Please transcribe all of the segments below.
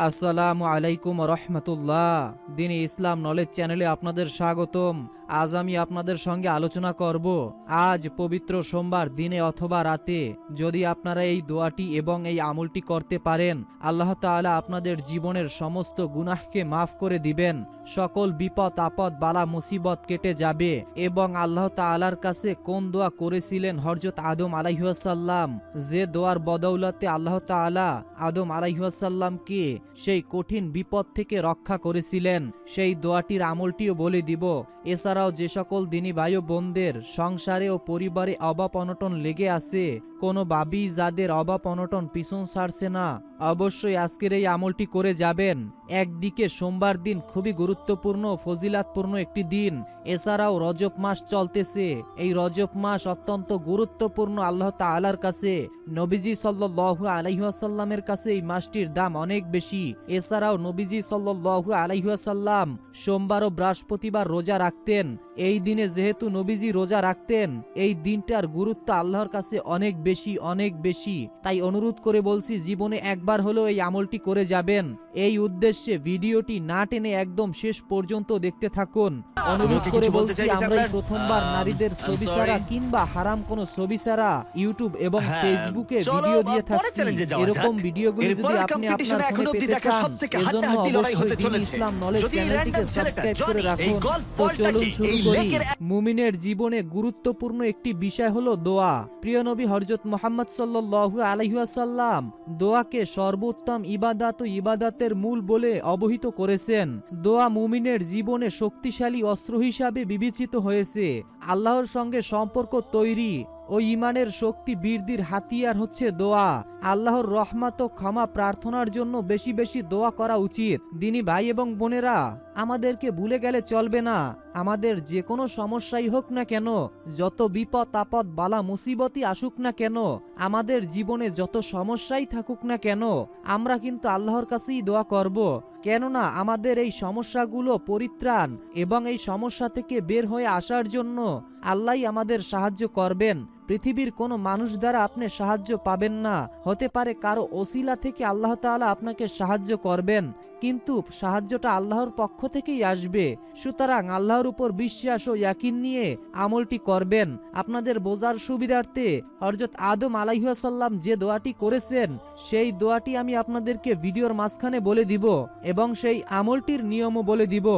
আসসালামু আলাইকুম রহমতুল্লাহ। দিন ইসলাম নলেজ চ্যানেলে আপনাদের স্বাগতম। আজ আমি আপনাদের সঙ্গে আলোচনা করব আজ পবিত্র সোমবার দিনে অথবা রাতে যদি আপনারা এই দোয়াটি এবং এই আমলটি করতে পারেন, আল্লাহ তাআলা আপনাদের জীবনের সমস্ত গুনাহকে মাফ করে দিবেন, সকল বিপদ আপদ বালা মুসিবত কেটে যাবে। এবং আল্লাহ তাআলার কাছে কোন দোয়া করেছিলেন হযরত আদম আলাইহিস সালাম, যে দোয়ার বদৌলতে আল্লাহ তাআলা আদম আলাইহিস সালামকে সেই কঠিন বিপদ থেকে রক্ষা করেছিলেন, সেই দোয়াটির আমলটিও বলে দিব। এছাড়াও যে সকল দিনী ভাই ও বোনদের সংসারে ও পরিবারে অভাব অনটন লেগে আছে, কোনোভাবেই যাদের অভাব অনটন পিছন ছাড়ছে না, অবশ্যই আজকের এই আমলটি করে যাবেন। একদিকে সোমবার দিন খুবই গুরুত্বপূর্ণ ফজিলাতপূর্ণ একটি দিন, এছাড়াও রজব মাস চলতেছে। এই রজব মাস অত্যন্ত গুরুত্বপূর্ণ আল্লাহ তাআলার কাছে। নবীজি সাল্লাল্লাহু আলাইহি ওয়াসাল্লামের কাছে এই মাসটির দাম অনেক বেশি। এছাড়াও নবীজি সাল্লাল্লাহু আলাইহি ওয়াসাল্লাম সোমবার ও বৃহস্পতিবার রোজা রাখতেন। এই দিনে যেহেতু নবীজি রোজা রাখতেন, এই দিনটার গুরুত্ব আল্লাহর কাছে অনেক বেশি। তাই অনুরোধ করে বলছি, জীবনে একবার হলেও এই আমলটি করে যাবেন। এই উদ্দেশ্যে ভিডিওটি না টেনে একদম শেষ পর্যন্ত দেখতে থাকুন। অনুরোধ করে বলছি, আমরাই প্রথমবার নারীদের ছবি ছাড়া কিংবা হারাম কোনো ছবি ছাড়া ইউটিউব এবং ফেসবুকে ভিডিও দিয়ে থাকছি। এরকম ভিডিওগুলো যদি আপনি আপনার ফোনে পেতে চান, এজন্য অবশ্যই দিন ইসলাম নলেজ চ্যানেলটিকে সাবস্ক্রাইব করে রাখুন। তো চলুন শুরু করি। মুমিনের জীবনে গুরুত্বপূর্ণ একটি বিষয় হলো দোয়া। প্রিয় নবী হযরত মুহাম্মদ সাল্লাল্লাহু আলাইহি ওয়াসাল্লাম দোয়াকে সর্বোত্তম ইবাদত ও ইবাদতের মূল বলে অবহিত করেছেন। দোয়া মুমিনের জীবনে শক্তিশালী অস্ত্র হিসাবে বিবেচিত হয়েছে। আল্লাহর সঙ্গে সম্পর্ক তৈরি ও ইমানের শক্তি বৃদ্ধির হাতিয়ার হচ্ছে দোয়া। আল্লাহর রহমত ও ক্ষমা প্রার্থনার জন্য বেশি বেশি দোয়া করা উচিত। দিনী ভাই এবং বোনেরা, আমাদেরকে ভুলে গেলে চলবে না। আমাদের যে কোনো সমস্যাই হোক না কেন, যত বিপদ আপদ বালা মুসিবতই আসুক না কেন, আমাদের জীবনে যত সমস্যাই থাকুক না কেন, আমরা কিন্তু আল্লাহর কাছেই দোয়া করব। কেননা আমাদের এই সমস্যাগুলো পরিত্রাণ এবং এই সমস্যা থেকে বের হয়ে আসার জন্য আল্লাহই আমাদের সাহায্য করবেন। পৃথিবীর কোনো মানুষ দ্বারা আপনি সাহায্য পাবেন না। হতে পারে কারো ওসিলা থেকে আল্লাহ তাআলা আপনাকে সাহায্য করবেন, কিন্তু সাহায্যটা আল্লাহর পক্ষ থেকেই আসবে। সুতরাং আল্লাহর উপর বিশ্বাস ও ইয়াকিন নিয়ে আমলটি করবেন। আপনাদের বোঝার সুবিধার্থে হযরত আদম আলাইহিস সালাম যে দোয়াটি করেছেন, সেই দোয়াটি আমি আপনাদেরকে ভিডিওর মাঝখানে বলে দিব এবং সেই আমলটির নিয়মও বলে দিব।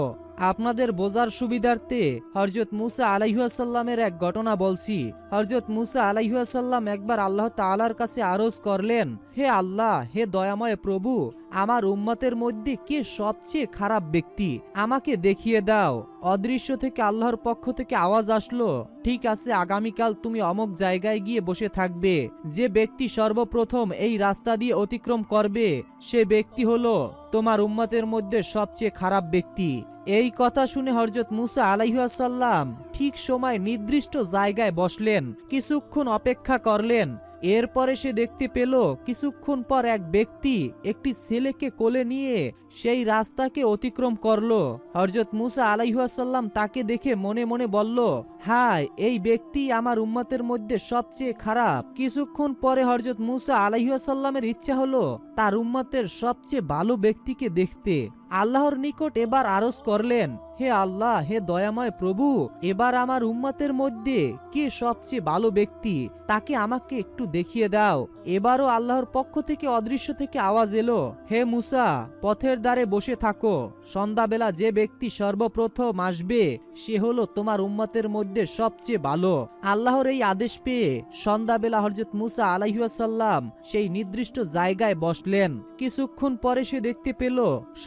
আপনাদের বোঝার সুবিধার্থে হযরত মুসা আলাইহিস সালামের এক ঘটনা বলছি। হযরত মুসা আলাইহিস সালাম একবার আল্লাহ তাআলার কাছে আরজ করলেন, হে আল্লাহ, হে দয়াময় প্রভু, আমার উম্মতের মধ্যে কে সবচেয়ে খারাপ ব্যক্তি, আমাকে দেখিয়ে দাও। অদৃশ্য থেকে আল্লাহর পক্ষ থেকে আওয়াজ আসলো, ঠিক আছে, আগামীকাল তুমি অমুক জায়গায় গিয়ে বসে থাকবে। যে ব্যক্তি সর্বপ্রথম এই রাস্তা দিয়ে অতিক্রম করবে, সে ব্যক্তি হলো তোমার উম্মতের মধ্যে সবচেয়ে খারাপ ব্যক্তি। এই কথা শুনে হযরত মুসা আলাইহিস সালাম ঠিক সময় নির্দিষ্ট জায়গায় বসলেন, কিছুক্ষণ অপেক্ষা করলেন। এরপরে সে দেখতে পেল কিছুক্ষণ পর এক ব্যক্তি একটি ছেলেকে কোলে নিয়ে সেই রাস্তাকে অতিক্রম করলো। হযরত মুসা আলাইহিস সালাম তাকে দেখে মনে মনে বলল, হায়, এই ব্যক্তি আমার উম্মতের মধ্যে সবচেয়ে খারাপ। কিছুক্ষণ পরে হযরত মুসা আলাইহিস সালামের ইচ্ছা হলো তার উম্মতের সবচেয়ে ভালো ব্যক্তিকে দেখতে। আল্লাহর নিকট এবার আরজ করলেন, হে আল্লাহ, হে দয়াময় প্রভু, এবার আমার উম্মতের মধ্যে কে সবচেয়ে ভালো ব্যক্তি, তাকে আমাকে একটু দেখিয়ে দাও। এবারও আল্লাহর পক্ষ থেকে অদৃশ্য থেকে আওয়াজ এলো, হে মুসা, পথের ধারে বসে থাকো। সন্ধ্যাবেলা যে ব্যক্তি সর্বপ্রথম আসবে, সে হলো তোমার উম্মতের মধ্যে সবচেয়ে ভালো। আল্লাহর এই আদেশ পেয়ে সন্ধ্যাবেলা হযরত মুসা আলাইহিস সালাম সেই নির্দিষ্ট জায়গায় বসলেন। কিছুক্ষণ পরে সে দেখতে পেল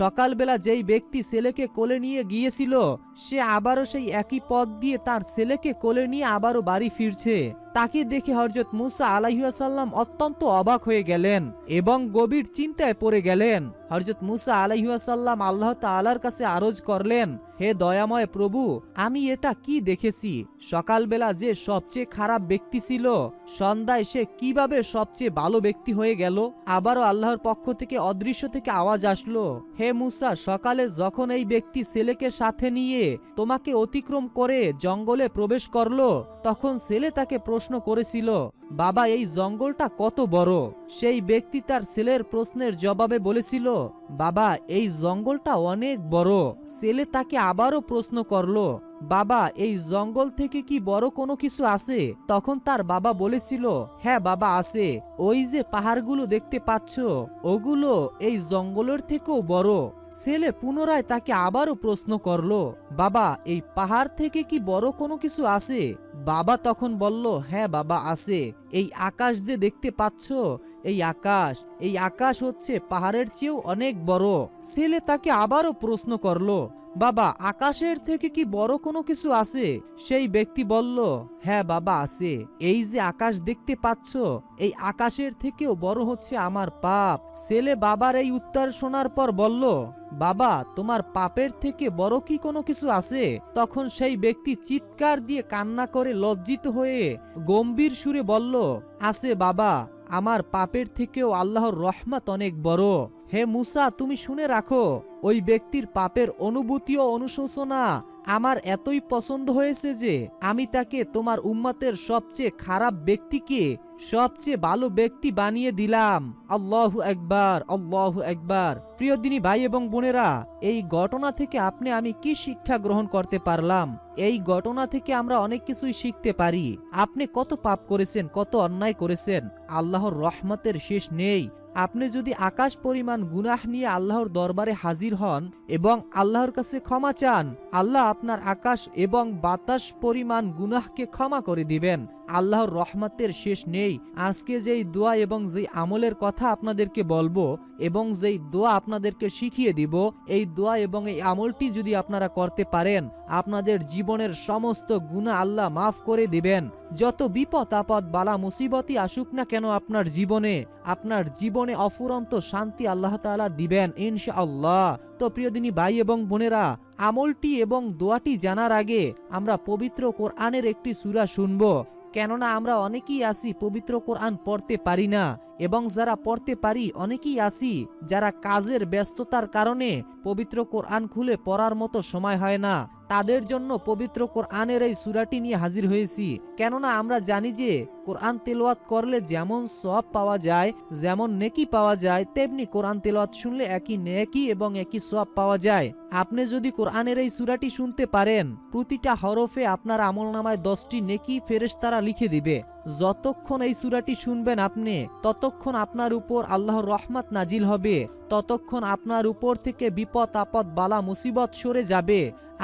সকালবেলা যেই ব্যক্তি ছেলেকে কোলে নিয়ে গিয়েছিল, সে আবারও সেই একই পথ দিয়ে তার ছেলেকে কোলে নিয়ে আবারও বাড়ি ফিরছে। তাকে দেখে হযরত মুসা আলাইহিস সালাম অত্যন্ত অবাক হয়ে গেলেন এবং গভীর চিন্তায় পড়ে গেলেন। হযরত মুসা আলাইহিস সালাম আল্লাহ তাআলার কাছে আরজ করলেন, হে দয়াময় প্রভু, আমি এটা কি দেখেছি? সকালবেলা যে সবচেয়ে খারাপ ব্যক্তি ছিল, সন্ধ্যায় সে কিভাবে সবচেয়ে ভালো ব্যক্তি হয়ে গেল? আবারও আল্লাহর পক্ষ থেকে অদৃশ্য থেকে আওয়াজ আসলো, হে মুসা, সকালে যখন এই ব্যক্তি ছেলেকে সাথে নিয়ে তোমাকে অতিক্রম করে জঙ্গলে প্রবেশ করলো, তখন ছেলে তাকে প্রশ্ন প্রশ্ন করেছিল, বাবা এই জঙ্গলটা কত বড়? সেই ব্যক্তি তার ছেলের প্রশ্নের জবাবে বলেছিল, বাবা এই জঙ্গলটা অনেক বড়। ছেলে তাকে আবারও প্রশ্ন করলো, বাবা এই জঙ্গল থেকে কি বড় কোনো কিছু আছে? তখন তার বাবা বলেছিল, হ্যাঁ বাবা আছে, ওই যে পাহাড়গুলো দেখতে পাচ্ছ ওগুলো এই জঙ্গলের থেকেও বড়। ছেলে পুনরায় তাকে আবারও প্রশ্ন করলো, বাবা এই পাহাড় থেকে কি বড় কোনো কিছু আছে? বাবা তখন বলল, হ্যাঁ বাবা আছে, এই আকাশ যে দেখতে পাচ্ছ এই আকাশ হচ্ছে পাহাড়ের চেয়েও অনেক বড়। ছেলে তাকে আবারও প্রশ্ন করলো, বাবা আকাশের থেকে কি বড় কোনো কিছু আছে? সেই ব্যক্তি বলল, হ্যাঁ বাবা আছে, এই যে আকাশ দেখতে পাচ্ছ এই আকাশের থেকেও বড় হচ্ছে আমার পাপ। ছেলে বাবার এই উত্তর শোনার পর বলল, বাবা তোমার পাপের থেকে বড় কি কোনো কিছু আছে? তখন সেই ব্যক্তি চিৎকার দিয়ে কান্না করে লজ্জিত হয়ে গম্ভীর সুরে বলল, আছে বাবা, আমার পাপের থেকেও আল্লাহর রহমত অনেক বড়। হে মুসা, তুমি শুনে রাখো, ওই ব্যক্তির পাপের অনুভূতি ও অনুশোচনা আমার এতই পছন্দ হয়েছে যে আমি তাকে তোমার উম্মতের সবচেয়ে খারাপ ব্যক্তিকে সবচেয়ে ভালো ব্যক্তি বানিয়ে দিলাম। আল্লাহু আকবার, আল্লাহু আকবার। প্রিয় দিনী ভাই এবং বোনেরা, এই ঘটনা থেকে আমি কি শিক্ষা গ্রহণ করতে পারলাম? এই ঘটনা থেকে আমরা অনেক কিছুই শিখতে পারি। আপনি কত পাপ করেছেন, কত অন্যায় করেছেন, আল্লাহর রহমতের শেষ নেই। আপনি যদি আকাশ পরিমাণ গুনাহ নিয়ে আল্লাহর দরবারে হাজির হন এবং আল্লাহর কাছে ক্ষমা চান, আল্লাহ আপনার আকাশ এবং বাতাস পরিমাণ গুনাহকে ক্ষমা করে দিবেন। আল্লাহর রহমতের শেষ নেই। আজকে যেই দোয়া এবং যেই আমলের কথা আপনাদেরকে বলবো এবং যেই দোয়া আপনাদেরকে শিখিয়ে দিব, এই দোয়া এবং এই আমলটি যদি আপনারা করতে পারেন, আপনাদের জীবনের সমস্ত গুনাহ আল্লাহ মাফ করে দিবেন। যত বিপদ আপদ বালা মুসিবতই আসুক না কেন আপনার জীবনে অফুরন্ত শান্তি আল্লাহ তাআলা দিবেন ইনশাআল্লাহ। তো প্রিয় দিনী ভাই এবং বোনেরা, আমলটি এবং দোয়াটি জানার আগে আমরা পবিত্র কোরআনের একটি সূরা শুনবো। কেননা আমরা অনেকেই আছি পবিত্র কোরআন পড়তে পারি না, এবং যারা পড়তে পারি অনেকেই আছি যারা কাজের ব্যস্ততার কারণে পবিত্র কোরআন খুলে পড়ার মতো সময় হয় না। তাদের জন্য পবিত্র কোরআনের এই সূরাটি নিয়ে হাজির হয়েছি। কেননা আমরা জানি যে কোরআন তেলাওয়াত করলে যেমন সওয়াব পাওয়া যায়, যেমন নেকি পাওয়া যায়, তেমনি কোরআন তেলাওয়াত শুনলে একই নেকি এবং একই সওয়াব পাওয়া যায়। আপনি যদি কোরআনের এই সূরাটি শুনতে পারেন, প্রতিটা হরফে আপনার আমলনামায় 10টি নেকি ফেরেশতারা লিখে দিবে। যতক্ষণ এই সূরাটি শুনবেন আপনি, ততক্ষণ আপনার উপর আল্লাহর রহমত নাজিল হবে, ততক্ষণ আপনার উপর থেকে বিপদ আপদ বালা মুসিবত সরে যাবে।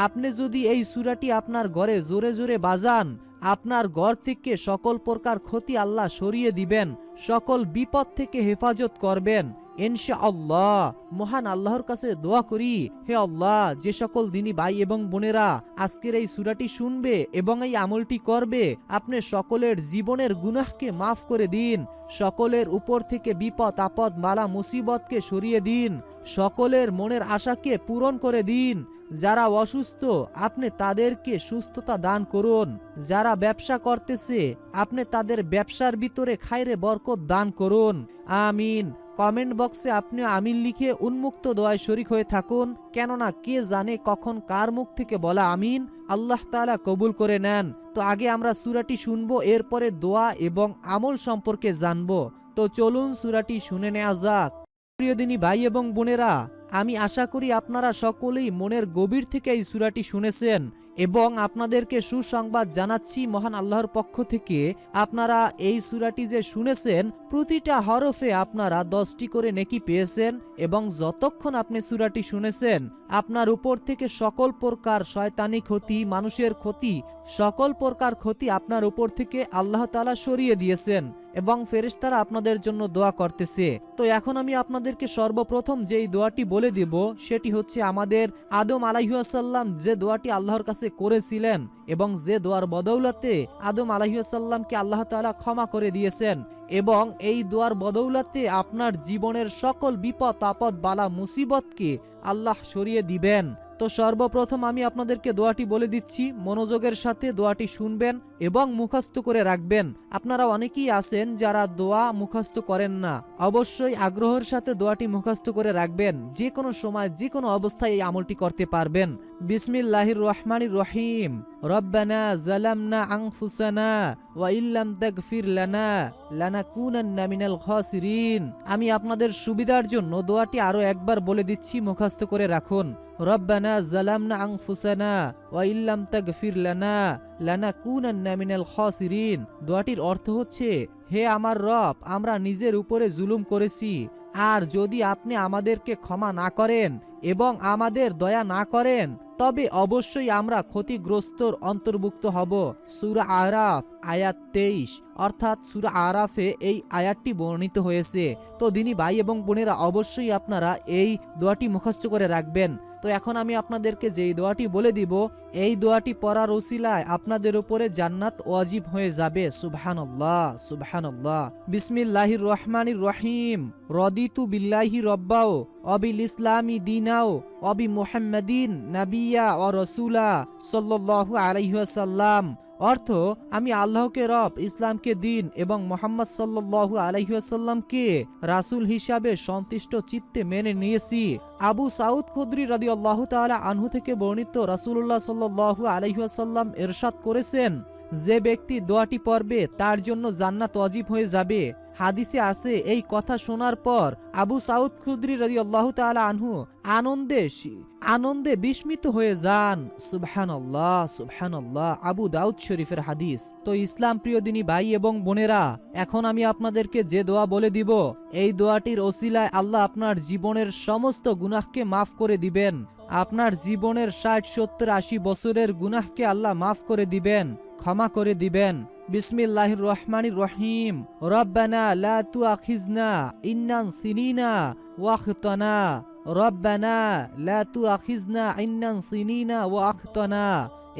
আপনি যদি এই সূরাটি আপনার ঘরে জোরে জোরে বাজান, আপনার ঘর থেকে সকল প্রকার ক্ষতি আল্লাহ সরিয়ে দিবেন, সকল বিপদ থেকে হেফাজত করবেন ইনশাআল্লাহ। মহান আল্লাহর কাছে দোয়া করি, হে আল্লাহ, যে সকল দিনী ভাই এবং বোনেরা আজকের এই সূরাটি শুনবে এবং এই আমলটি করবে, আপনি সকলের জীবনের গুনাহকে মাফ করে দিন, সকলের উপর থেকে বিপদ আপদ বালা মুসিবতকে সরিয়ে দিন, সকলের মনের আশাকে পূরণ করে দিন। যারা অসুস্থ আপনি তাদেরকে সুস্থতা দান করুন, যারা ব্যবসা করতেছে আপনি তাদের ব্যবসার ভিতরে খায়রে বরকত দান করুন, আমিন। কমেন্ট বক্সে আপনি আমিন লিখে উন্মুক্ত দোয়ায় শরীক হয়ে থাকুন, কেননা কে জানে কখন কার মুখ থেকে বলা আমিন আল্লাহ তাআলা কবুল করে নেন। তো আগে আমরা সূরাটি শুনবো, এরপরে দোয়া এবং আমল সম্পর্কে জানবো। তো চলুন সূরাটি শুনে নেওয়া যাক। প্রিয় দিনী ভাই এবং বোনেরা, আমি আশা করি আপনারা সকলেই মনের গভীর থেকে এই সূরাটি শুনেছেন এবং আপনাদেরকে সুসংবাদ জানাচ্ছি মহান আল্লাহর পক্ষ থেকে। আপনারা এই সূরাটি যে শুনেছেন, প্রতিটা হরফে আপনারা 10টি করে নেকি পেয়েছেন এবং যতক্ষণ আপনি সূরাটি শুনেছেন আপনার উপর থেকে সকল প্রকার শয়তানি ক্ষতি, মানুষের ক্ষতি, সকল প্রকার ক্ষতি আপনার উপর থেকে আল্লাহ তাআলা সরিয়ে দিয়েছেন এবং ফেরেশতারা আপনাদের জন্য দোয়া করতেছে। তো এখন আমি আপনাদেরকে সর্বপ্রথম যেই দোয়াটি বলে দিব সেটি হচ্ছে আমাদের আদম আলাইহিস সালাম যে দোয়াটি আল্লাহর কাছে করেছিলেন এবং যে দোয়ার বদৌলতে আদম আলাইহিস সালামকে আল্লাহ তাআলা ক্ষমা করে দিয়েছেন, এবং এই দোয়ার বদৌলতে আপনার জীবনের সকল বিপদ আপদ বালা মুসিবতকে আল্লাহ সরিয়ে দিবেন। তো সর্বপ্রথম আমি আপনাদেরকে দোয়াটি বলে দিচ্ছি, মনোযোগের সাথে দোয়াটি শুনবেন এবং মুখস্থ করে রাখবেন। আপনারা অনেকেই আছেন যারা দোয়া মুখস্থ করেন না, অবশ্যই আগ্রহের সাথে দোয়াটি মুখস্থ করে রাখবেন, যে কোনো সময় যে কোনো অবস্থায় এই আমলটি করতে পারবেন। বিসমিল্লাহির রহমানির রহিম। রব্বানা জালামনা আনফুসানা ওয়া ইল্লাম তাগফির লানা লানাকুনান্না মিনাল খাসিরিন। আমি আপনাদের সুবিধার জন্য দোয়াটি আরো একবার বলে দিচ্ছি, মুখস্থ করে রাখুন। রব্বানা জালামনা আনফুসানা ওয়া ইল্লাম তাগফির লানা লানাকুনান্না মিনাল খাসিরিন। দোয়াটির অর্থ হচ্ছে, হে আমার রব, আমরা নিজের উপরে জুলুম করেছি, আর যদি আপনি আমাদেরকে ক্ষমা না করেন এবং আমাদের দয়া না করেন তবে অবশ্যই আমরা ক্ষতিগ্রস্তর অন্তর্ভুক্ত হব। সূরা আরাফ আয়াত 23, অর্থাৎ সূরা আরাফে এই আয়াতটি বর্ণিত হয়েছে। তো দিনী ভাই এবং বোনেরা, অবশ্যই আপনারা এই দোয়াটি মুখস্থ করে রাখবেন। তো এখন আমি আপনাদেরকে যেই দোয়াটি বলে দিব, এই দোয়াটি পড়ার ওসিলায় আপনাদের উপরে জান্নাত ওয়াজিব হয়ে যাবে। সুবহানাল্লাহ সুবহানাল্লাহ। বিসমিল্লাহির রহমানির রহিম। রদিতু বিল্লাহি রব্বাও অবিল ইসলামি দিনাও অবি মুহাম্মাদিন নাবিয়া ও রসুলা সাল্লাল্লাহু আলাইহি ওয়াসাল্লাম। অর্থ, আমি আল্লাহকে রব, ইসলামকে দিন এবং মুহাম্মদ সাল্লাল্লাহু আলাইহি ওয়াসাল্লামকে রাসূল হিসাবে সন্তুষ্ট চিত্তে মেনে নিয়েছি। আবু সাউদ খুদরি রাদিয়াল্লাহু তাআলা আনহু থেকে বর্ণিত, রাসূলুল্লাহ সাল্লাল্লাহু আলাইহি ওয়াসাল্লাম ইরশাদ করেছেন, যে ব্যক্তি দোয়াটি পড়বে তার জন্য জান্নাত ওয়াজিব হয়ে যাবে। হাদিসে আছে, এই কথা শোনার পর আবু সাউদ খুদরি রাদিয়াল্লাহু তাআলা আনহু আনন্দে বিস্মিত হয়ে যান। সুবহানাল্লাহ সুবহানাল্লাহ। আবু দাউদ শরীফের হাদিস। তো ইসলাম প্রিয় দিনী ভাই এবং বোনেরা, এখন আমি আপনাদেরকে যে দোয়া বলে দিব, এই দোয়াটির ওসিলায় আল্লাহ আপনার জীবনের সমস্ত গুনাহকে মাফ করে দিবেন। আপনার জীবনের 60, 70, 80 বছরের গুনাহকে আল্লাহ মাফ করে দিবেন, ক্ষমা করে দিবেন। বিসমিল্লাহির রহমানির রহিম। রব্বানা লা তুআখিজনা ইন্নান সিনিনা ওয়া আখতানা। রব্বানা লা তুআখিজনা ইন্নান সিনিনা ওয়া আখতানা।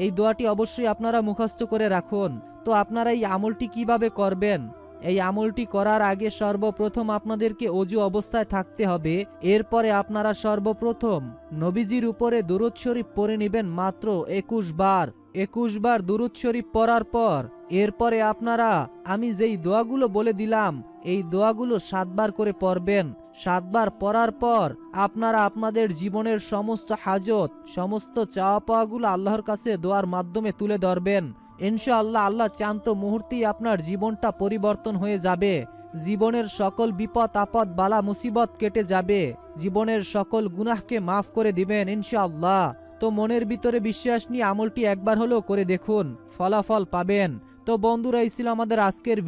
এই দোয়াটি অবশ্যই আপনারা মুখস্থ করে রাখুন। তো আপনারা এই আমলটি কিভাবে করবেন? এই আমলটি করার আগে সর্বপ্রথম আপনাদেরকে ওযু অবস্থায় থাকতে হবে। এরপরে আপনারা সর্বপ্রথম নবীজির উপরে দুরূদ শরীফ পড়ে নেবেন মাত্র 21 বার। 21 বার দুরূদ শরীফ পড়ার পর এরপরে আপনারা আমি যেই দোয়াগুলো বলে দিলাম, এই দোয়াগুলো 7 বার করে পড়বেন। 7 বার পড়ার পর আপনারা আপনাদের জীবনের সমস্ত হাজত, সমস্ত চাওয়া পাওয়াগুলো আল্লাহর কাছে দোয়ার মাধ্যমে তুলে ধরবেন। ইনশাআল্লাহ আল্লাহ চান তো মুহূর্তেই আপনার জীবনটা পরিবর্তন হয়ে যাবে। জীবনের সকল বিপদ আপদ বালা মুসিবত কেটে যাবে। জীবনের সকল গুনাহকে মাফ করে দিবেন ইনশাআল্লাহ। তো মনের ভিতরে বিশ্বাস নিয়ে আমলটি একবার হলেও করে দেখুন, ফলাফল পাবেন। তো বন্ধুরা, এই ছিল আমাদের আজকের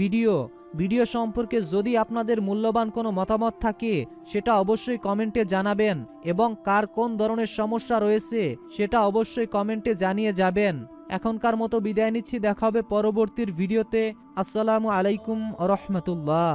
ভিডিও সম্পর্কে যদি আপনাদের মূল্যবান কোনো মতামত থাকে সেটা অবশ্যই কমেন্টে জানাবেন, এবং কার কোন ধরনের সমস্যা রয়েছে সেটা অবশ্যই কমেন্টে জানিয়ে যাবেন। এখনকার মতো বিদায় নিচ্ছি, দেখা হবে পরবর্তীর ভিডিওতে। আসসালামু আলাইকুম ওয়া রাহমাতুল্লাহ।